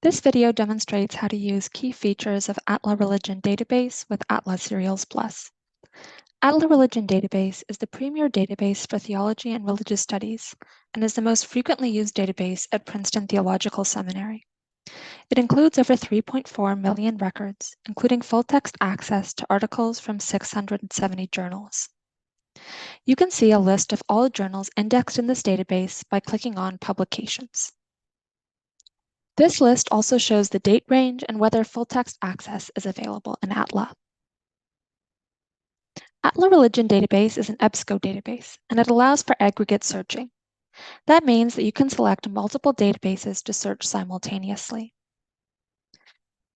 This video demonstrates how to use key features of Atla Religion Database with AtlaSerials PLUS. Atla Religion Database is the premier database for theology and religious studies and is the most frequently used database at Princeton Theological Seminary. It includes over 3.4 million records, including full-text access to articles from 670 journals. You can see a list of all journals indexed in this database by clicking on Publications. This list also shows the date range and whether full-text access is available in Atla. Atla Religion Database is an EBSCO database, and it allows for aggregate searching. That means that you can select multiple databases to search simultaneously.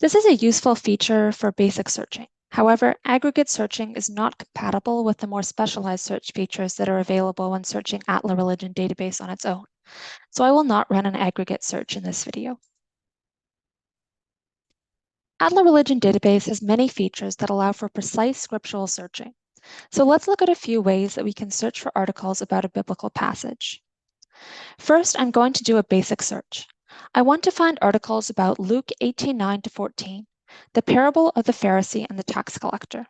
This is a useful feature for basic searching. However, aggregate searching is not compatible with the more specialized search features that are available when searching Atla Religion Database on its own, so I will not run an aggregate search in this video. Atla Religion Database has many features that allow for precise scriptural searching. So let's look at a few ways that we can search for articles about a biblical passage. First, I'm going to do a basic search. I want to find articles about Luke 18:9-14, the parable of the Pharisee and the tax collector.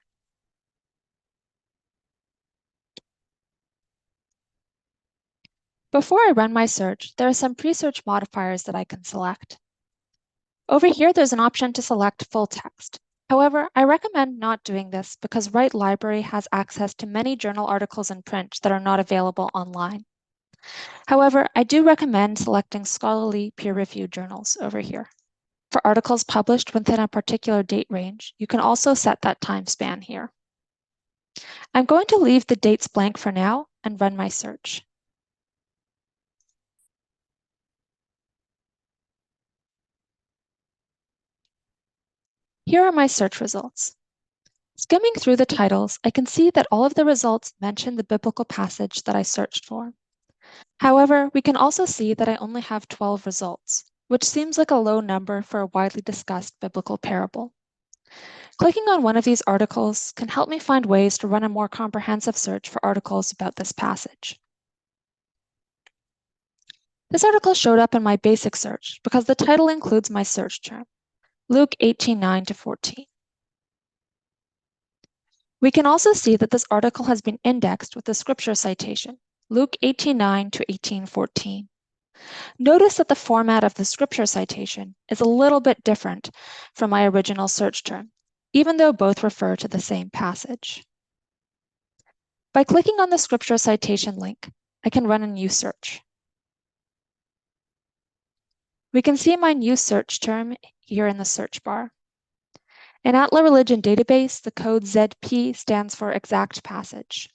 Before I run my search, there are some pre-search modifiers that I can select. Over here, there's an option to select full text. However, I recommend not doing this because Wright Library has access to many journal articles in print that are not available online. However, I do recommend selecting scholarly peer-reviewed journals over here. For articles published within a particular date range, you can also set that time span here. I'm going to leave the dates blank for now and run my search. Here are my search results. Skimming through the titles, I can see that all of the results mention the biblical passage that I searched for. However, we can also see that I only have 12 results, which seems like a low number for a widely discussed biblical parable. Clicking on one of these articles can help me find ways to run a more comprehensive search for articles about this passage. This article showed up in my basic search because the title includes my search term, Luke 18:9-14. We can also see that this article has been indexed with the scripture citation, Luke 18:9-18:14. Notice that the format of the scripture citation is a little bit different from my original search term, even though both refer to the same passage. By clicking on the scripture citation link, I can run a new search. We can see my new search term here in the search bar. In Atla Religion Database, the code ZP stands for exact passage.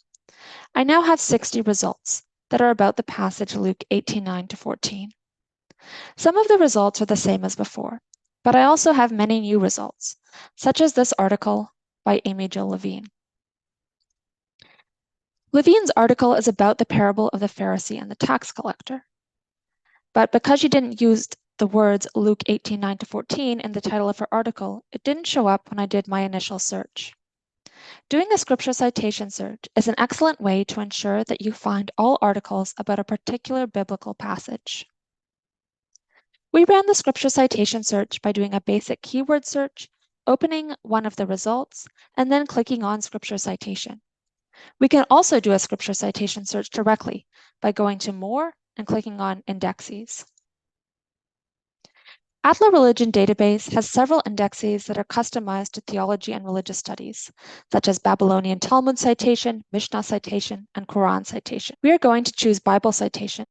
I now have 60 results that are about the passage Luke 18:9-14. Some of the results are the same as before, but I also have many new results, such as this article by Amy Jill Levine. Levine's article is about the parable of the Pharisee and the tax collector. But because she didn't use the words Luke 18:9-14 in the title of her article, it didn't show up when I did my initial search. Doing a scripture citation search is an excellent way to ensure that you find all articles about a particular biblical passage. We ran the scripture citation search by doing a basic keyword search, opening one of the results, and then clicking on scripture citation. We can also do a scripture citation search directly by going to More and clicking on Indexes. Atla Religion Database has several indexes that are customized to theology and religious studies, such as Babylonian Talmud citation, Mishnah citation, and Quran citation. We are going to choose Bible citation.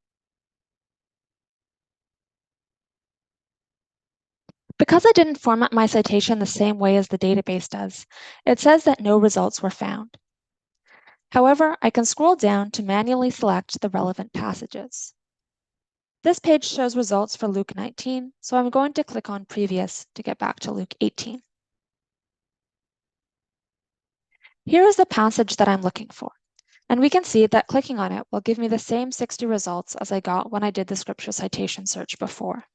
Because I didn't format my citation the same way as the database does, it says that no results were found. However, I can scroll down to manually select the relevant passages. This page shows results for Luke 19, so I'm going to click on Previous to get back to Luke 18. Here is the passage that I'm looking for, and we can see that clicking on it will give me the same 60 results as I got when I did the scripture citation search before.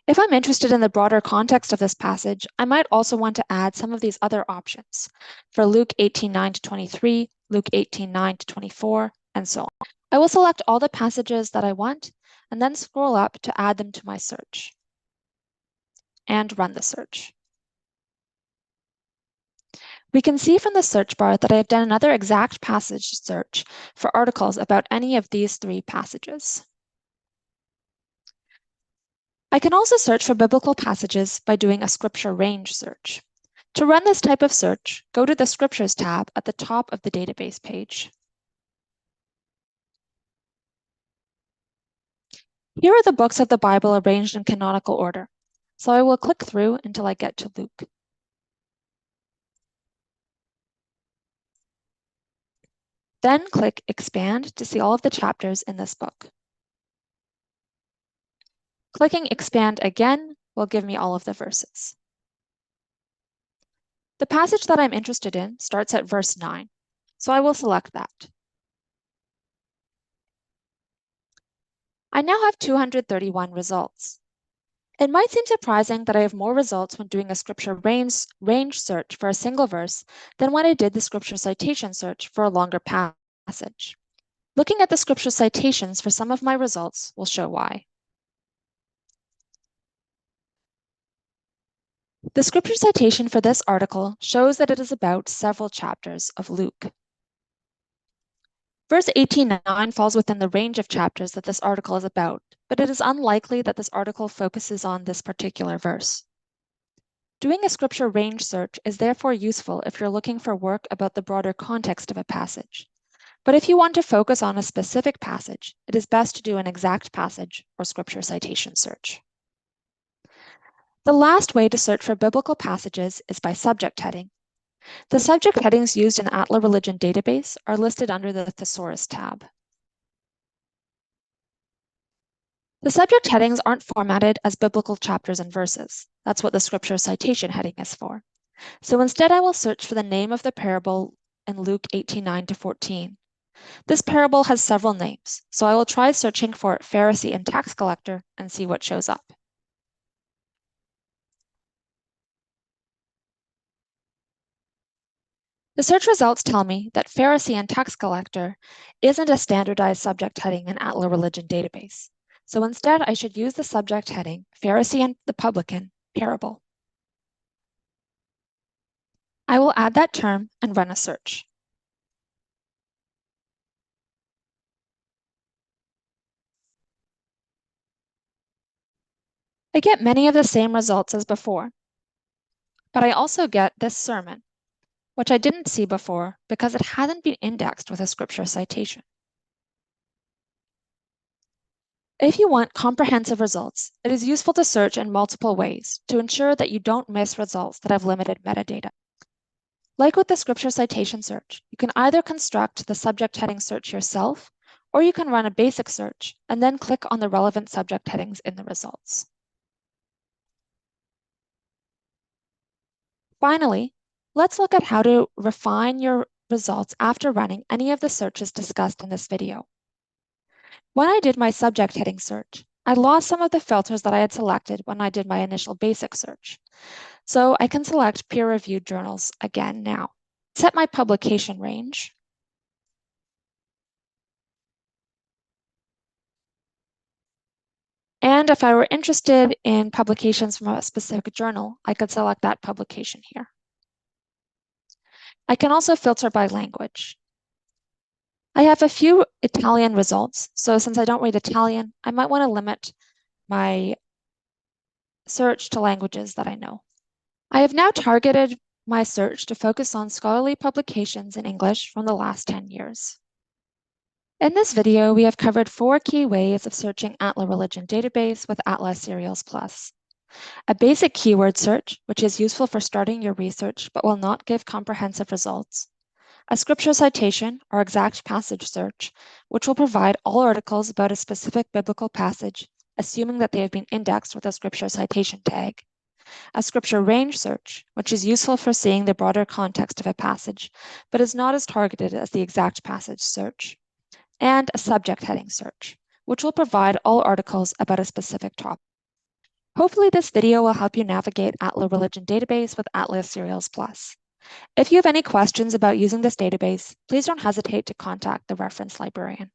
If I'm interested in the broader context of this passage, I might also want to add some of these other options for Luke 18:9-23, Luke 18:9-24, and so on. I will select all the passages that I want and then scroll up to add them to my search. and run the search. We can see from the search bar that I have done another exact passage search for articles about any of these three passages. I can also search for biblical passages by doing a scripture range search. To run this type of search, go to the Scriptures tab at the top of the database page. Here are the books of the Bible arranged in canonical order, so I will click through until I get to Luke. Then click Expand to see all of the chapters in this book. Clicking Expand again will give me all of the verses. The passage that I'm interested in starts at verse 9, so I will select that. I now have 231 results. It might seem surprising that I have more results when doing a scripture range search for a single verse than when I did the scripture citation search for a longer passage. Looking at the scripture citations for some of my results will show why. The scripture citation for this article shows that it is about several chapters of Luke. Verse 18:9 falls within the range of chapters that this article is about, but it is unlikely that this article focuses on this particular verse. Doing a scripture range search is therefore useful if you're looking for work about the broader context of a passage. But if you want to focus on a specific passage, it is best to do an exact passage or scripture citation search. The last way to search for biblical passages is by subject heading. The subject headings used in the Atla Religion Database are listed under the Thesaurus tab. The subject headings aren't formatted as biblical chapters and verses. That's what the scripture citation heading is for. So instead, I will search for the name of the parable in Luke 18:9-14. This parable has several names, so I will try searching for Pharisee and tax collector and see what shows up. The search results tell me that Pharisee and tax collector isn't a standardized subject heading in Atla Religion Database. So instead, I should use the subject heading Pharisee and the publican parable. I will add that term and run a search. I get many of the same results as before, but I also get this sermon, which I didn't see before because it hadn't been indexed with a scripture citation. If you want comprehensive results, it is useful to search in multiple ways to ensure that you don't miss results that have limited metadata. Like with the scripture citation search, you can either construct the subject heading search yourself, or you can run a basic search and then click on the relevant subject headings in the results. Finally, let's look at how to refine your results after running any of the searches discussed in this video. When I did my subject heading search, I lost some of the filters that I had selected when I did my initial basic search. So I can select peer-reviewed journals again now. Set my publication range. And if I were interested in publications from a specific journal, I could select that publication here. I can also filter by language. I have a few Italian results, so since I don't read Italian, I might want to limit my search to languages that I know. I have now targeted my search to focus on scholarly publications in English from the last 10 years. In this video, we have covered 4 key ways of searching Atla Religion Database with AtlaSerials PLUS. A basic keyword search, which is useful for starting your research but will not give comprehensive results. A scripture citation or exact passage search, which will provide all articles about a specific biblical passage, assuming that they have been indexed with a scripture citation tag. A scripture range search, which is useful for seeing the broader context of a passage, but is not as targeted as the exact passage search. And a subject heading search, which will provide all articles about a specific topic. Hopefully this video will help you navigate Atla Religion Database with AtlaSerials PLUS. If you have any questions about using this database, please don't hesitate to contact the reference librarian.